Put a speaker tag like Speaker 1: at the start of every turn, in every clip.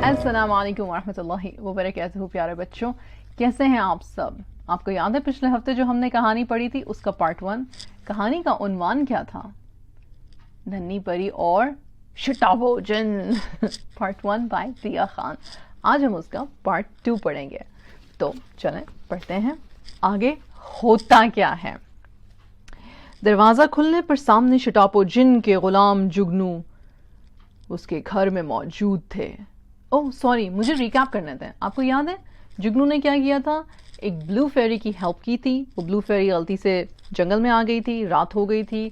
Speaker 1: السلام علیکم ورحمۃ اللہ وبرکاتہ. پیارے بچوں, کیسے ہیں آپ سب؟ آپ کو یاد ہے پچھلے ہفتے جو ہم نے کہانی پڑھی تھی اس کا پارٹ 1؟ کہانی کا عنوان کیا تھا؟ ننھی پری اور شٹابو جن. پارٹ 1 بائی دیا خان. آج ہم اس کا پارٹ 2 پڑھیں گے. تو چلیں پڑھتے ہیں آگے ہوتا کیا ہے. دروازہ کھلنے پر سامنے شٹاپو جن کے غلام جگنو اس کے گھر میں موجود تھے. اوہ سوری, مجھے ریکیپ کرنے دیں. آپ کو یاد ہے جگنو نے کیا کیا تھا؟ ایک بلو فیری کی ہیلپ کی تھی. وہ بلو فیری غلطی سے جنگل میں آ گئی تھی, رات ہو گئی تھی,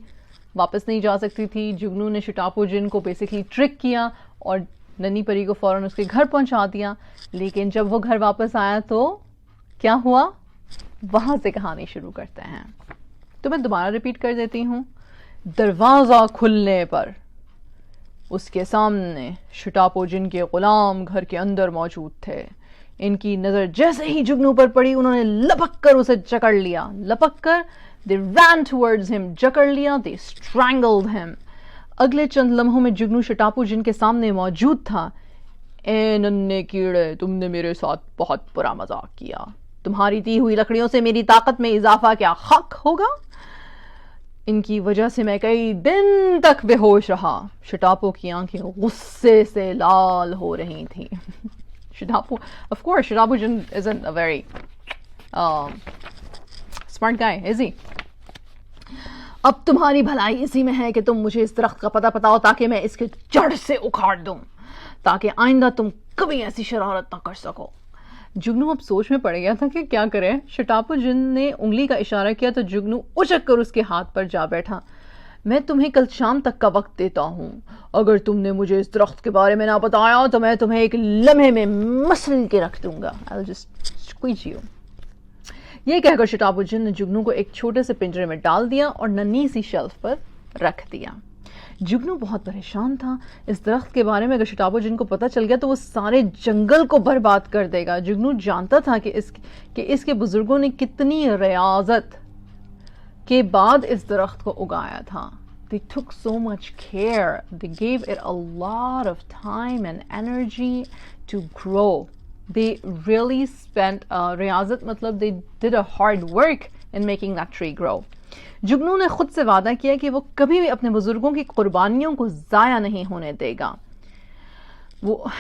Speaker 1: واپس نہیں جا سکتی تھی. جگنو نے شٹاپو جن کو بیسکلی ٹرک کیا اور ننھی پری کو فوراً اس کے گھر پہنچا دیا. لیکن جب وہ گھر واپس آیا تو کیا ہوا؟ وہاں سے کہانی شروع کرتے ہیں. تو میں دوبارہ ریپیٹ کر دیتی ہوں. دروازہ کھلنے پر اس کے سامنے شٹاپو جن کے غلام گھر کے اندر موجود تھے. ان کی نظر جیسے ہی جگنو پر پڑی انہوں نے لپک کر اسے جکڑ لیا. لپک کر they ran towards him, جکڑ لیا. they strangled him. اگلے چند لمحوں میں جگنو شٹاپو جن کے سامنے موجود تھا. اے ننھے کیڑے, تم نے میرے ساتھ بہت برا مذاق کیا. تمہاری دی ہوئی لکڑیوں سے میری طاقت میں اضافہ کیا حق ہوگا؟ ان کی وجہ سے میں کئی دن تک بے ہوش رہا. شٹاپو کی آنکھیں غصے سے لال ہو رہی تھیں. شٹاپو, of course, شٹاپو جن isn't a very smart guy, is he? اب تمہاری بھلائی اسی میں ہے کہ تم مجھے اس درخت کا پتہ بتاؤ تاکہ میں اس کے جڑ سے اکھاڑ دوں, تاکہ آئندہ تم کبھی ایسی شرارت نہ کر سکو. جگنو اب سوچ میں پڑ گیا تھا کہ کیا کرے. شٹاپو جن نے انگلی کا اشارہ کیا تو جگنو اچک کر اس کے ہاتھ پر جا بیٹھا. میں تمہیں کل شام تک کا وقت دیتا ہوں. اگر تم نے مجھے اس درخت کے بارے میں نہ بتایا تو میں تمہیں ایک لمحے میں مسل کے رکھ دوں گا. I'll just squeeze you. یہ کہہ کر شٹاپو جن نے جگنو کو ایک چھوٹے سے پنجرے میں ڈال دیا اور ننھی سی شیلف پر رکھ دیا. جگنو بہت پریشان تھا. اس درخت کے بارے میں اگر شٹاپو جن کو پتہ چل گیا تو وہ سارے جنگل کو برباد کر دے گا. جگنو جانتا تھا کہ اس کے بزرگوں نے کتنی ریاضت کے بعد اس درخت کو اگایا تھا. They took so much care. They gave it a lot of time and energy to grow. They really spent ریاضت مطلب they did a hard work in making that tree grow. جگنو نے خود سے وعدہ کیا کہ وہ کبھی بھی اپنے بزرگوں کی قربانیوں کو ضائع نہیں ہونے دے گا.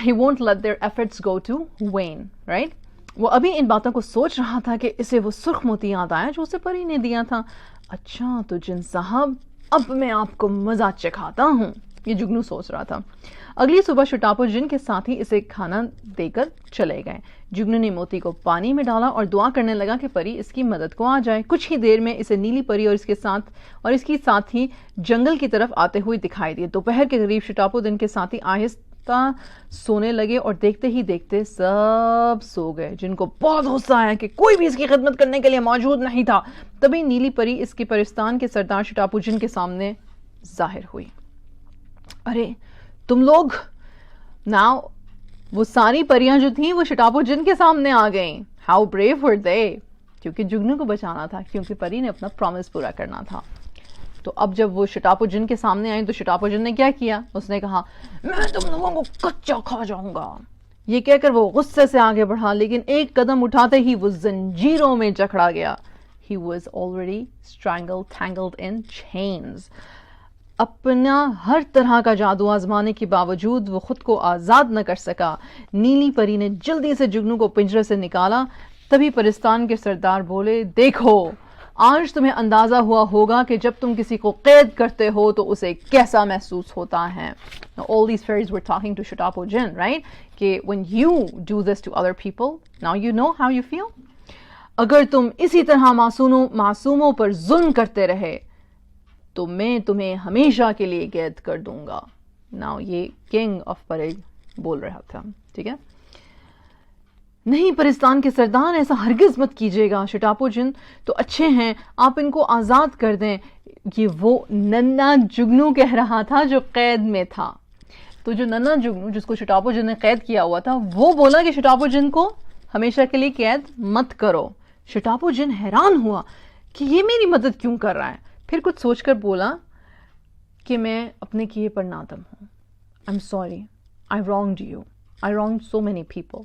Speaker 1: He won't let their efforts go to wane, right? وہ ابھی ان باتوں کو سوچ رہا تھا کہ اسے وہ سرخ موتی یاد آیا جو اسے پری نے دیا تھا. اچھا تو جن صاحب, اب میں آپ کو مزہ چکھاتا ہوں, یہ جگنو سوچ رہا تھا. اگلی صبح شٹاپو جن کے ساتھی اسے کھانا دے کر چلے گئے. جگنو نے موتی کو پانی میں ڈالا اور دعا کرنے لگا کہ پری اس کی مدد کو آ جائے. کچھ ہی دیر میں اسے نیلی پری اور اس کی ساتھی جنگل کی طرف آتے ہوئے دکھائی دیے. دوپہر کے قریب شٹاپو جن کے ساتھی آہستہ سونے لگے اور دیکھتے ہی دیکھتے سب سو گئے. جن کو بہت غصہ آیا کہ کوئی بھی اس کی خدمت کرنے کے لیے موجود نہیں تھا. تبھی نیلی پری اس کے پرستان کے سردار شٹاپو جن کے سامنے ظاہر ہوئی. ارے تم لوگ! ناؤ وہ ساری پریاں جو تھیں وہ شٹاپو جن کے سامنے آ گئیں. ہاؤ بریو ور دے! کیونکہ جگنو کو بچانا تھا, کیونکہ پری نے اپنا پرومس پورا کرنا تھا. تو اب جب وہ شٹاپو جن کے سامنے آئیں تو شٹاپو جن نے کیا کیا؟ اس نے کہا میں تم لوگوں کو کچا کھا جاؤں گا. یہ کہہ کر وہ غصے سے آگے بڑھا, لیکن ایک قدم اٹھاتے ہی وہ زنجیروں میں جکڑا گیا. He was already strangled, tangled in chains. اپنا ہر طرح کا جادو آزمانے کے باوجود وہ خود کو آزاد نہ کر سکا. نیلی پری نے جلدی سے جگنو کو پنجرے سے نکالا. تبھی پرستان کے سردار بولے, دیکھو آج تمہیں اندازہ ہوا ہوگا کہ جب تم کسی کو قید کرتے ہو تو اسے کیسا محسوس ہوتا ہے. Now, all these fairies were talking to Shitabo Jin, right? کہ when you do this to other people, now you know how you feel. اگر تم اسی طرح معصوموں پر ظلم کرتے رہے تو میں تمہیں ہمیشہ کے لیے قید کر دوں گا. Now یہ کنگ آف پری بول رہا تھا, ٹھیک ہے. نہیں پرستان کے سردار, ایسا ہرگز مت کیجیے گا. شٹاپو جن تو اچھے ہیں, آپ ان کو آزاد کر دیں. یہ وہ ننھا جگنو کہہ رہا تھا جو قید میں تھا. تو جو ننھا جگنو جس کو شٹاپو جن نے قید کیا ہوا تھا وہ بولا کہ شٹاپو جن کو ہمیشہ کے لیے قید مت کرو. شٹاپو جن حیران ہوا کہ یہ میری مدد کیوں کر رہا ہے. پھر کچھ سوچ کر بولا کہ میں اپنے کیے پر نادم ہوں. I'm sorry, I wronged you. I wronged so many people.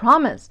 Speaker 1: promise,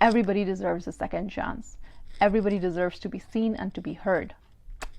Speaker 1: Everybody deserves a second chance. Everybody deserves to be seen and to be heard.